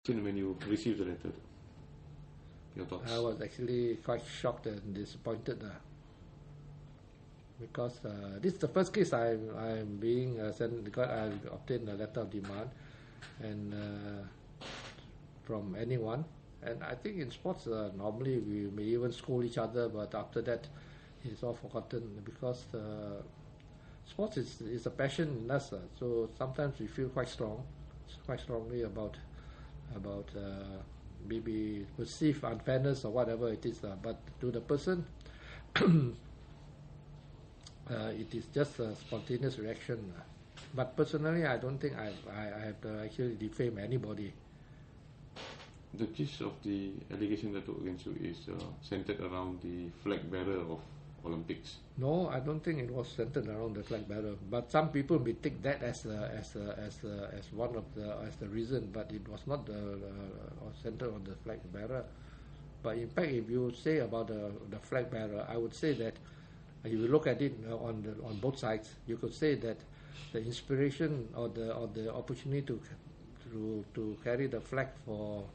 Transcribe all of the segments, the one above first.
When you received the letter? Your thoughts? I was actually quite shocked and disappointed because this is the first case I'm being sent because I obtained a letter of demand and from anyone. And I think in sports normally we may even scold each other, but after that it's all forgotten because sports is a passion in us. So sometimes we feel quite strongly about maybe perceived unfairness or whatever it is, but to the person it is just a spontaneous reaction. But personally, I don't think I have to actually defame anybody. The gist of the allegation that against you is centered around the flag bearer of Olympics. No, I don't think it was centered around the flag bearer. But some people may take that as one of the reason. But it was not centered on the flag bearer. But in fact, if you say about the flag bearer, I would say that if you look at it on both sides, you could say that the inspiration or the opportunity to carry the flag for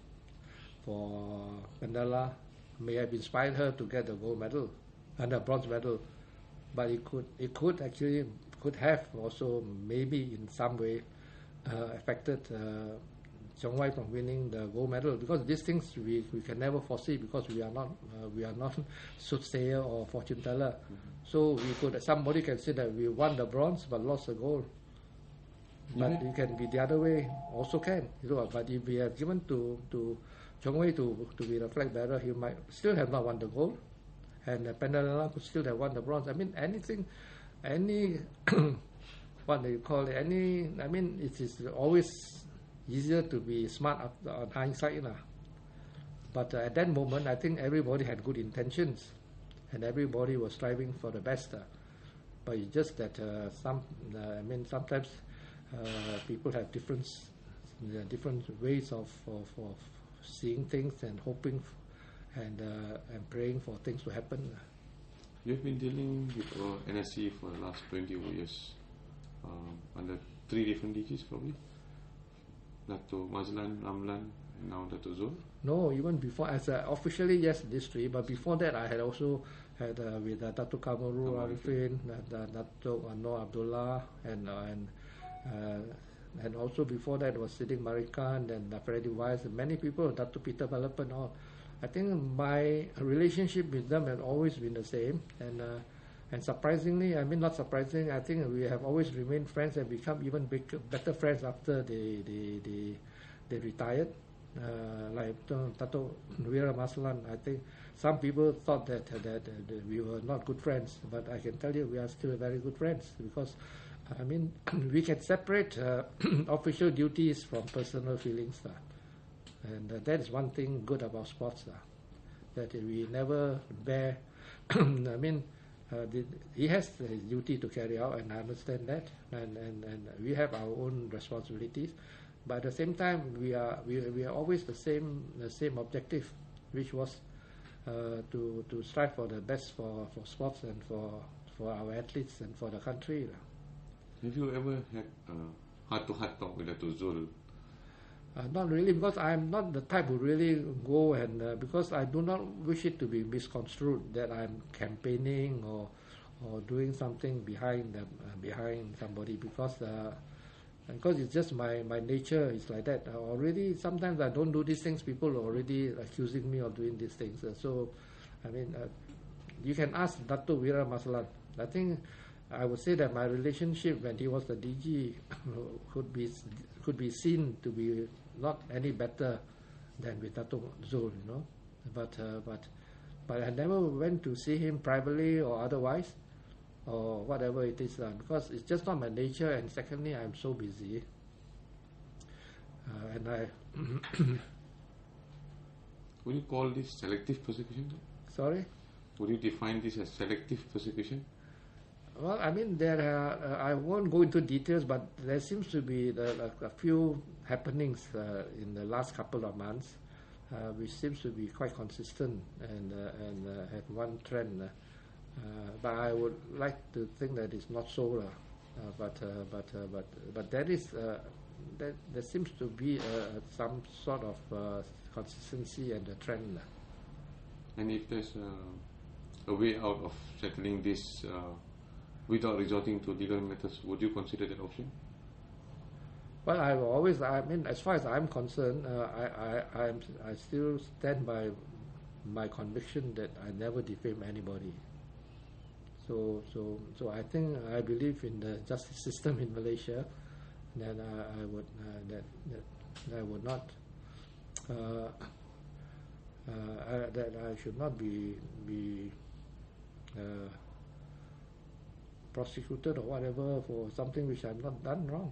Mandela may have inspired her to get the gold medal and a bronze medal, but it could have also maybe in some way affected Chong Wai from winning the gold medal, because these things we can never foresee because we are not soothsayer or fortune teller. So somebody can say that we won the bronze but lost the gold. But it can be the other way also can. But if we have given to Chong Wai to be the flag bearer, he might still have not won the gold. And Mandela could still have won the bronze. I mean, what do you call it? It is always easier to be smart on hindsight. But at that moment, I think everybody had good intentions and everybody was striving for the best. But it's just that sometimes people have different ways of seeing things and hoping and praying for things to happen. You've been dealing with NSC for the last 20 years under 3 different DGs probably? Dato Mazlan, Ramlan, and now Dato Zul? No, even before, officially yes, these 3, but before that I had also had with Dato Kamaru Arifin, Dato Anwar Abdullah, and also before that was Siddiq Marikan and Freddy Wise, and many people, Dato Peter Balapan, all. I think my relationship with them has always been the same, and surprisingly, not surprising, I think we have always remained friends and become even better friends after they retired. Like Dato Nuira Maslan, I think some people thought that we were not good friends, but I can tell you we are still very good friends because we can separate official duties from personal feelings. And that is one thing good about sports, that we never bear. He has his duty to carry out, and I understand that, and we have our own responsibilities. But at the same time, we are always the same objective, which was to strive for the best for sports and for our athletes and for the country. Have you ever had heart-to-heart talk with Dato Zul? Not really, because I'm not the type who really go and because I do not wish it to be misconstrued that I'm campaigning or doing something behind somebody, because it's just my nature is like that. Already sometimes I don't do these things, people are already accusing me of doing these things. You can ask Dato Wira Maslan. I think I would say that my relationship when he was the DG could be seen to be not any better than with Dato Zul, But I never went to see him privately or otherwise, or whatever it is, because it's just not my nature. And secondly, I'm so busy, and I. Would you call this selective persecution? Sorry? Would you define this as selective persecution? Well, there are, I won't go into details, but there seems to be a few happenings in the last couple of months, which seems to be quite consistent and have one trend. But I would like to think that it's not so. But there is there seems to be some sort of consistency and a trend. And if there's a way out of settling this without resorting to legal methods, would you consider that option? Well, I mean, as far as I'm concerned, I still stand by my conviction that I never defame anybody. So I think I believe in the justice system in Malaysia. That I would not that I should not be prosecuted or whatever for something which I've not done wrong.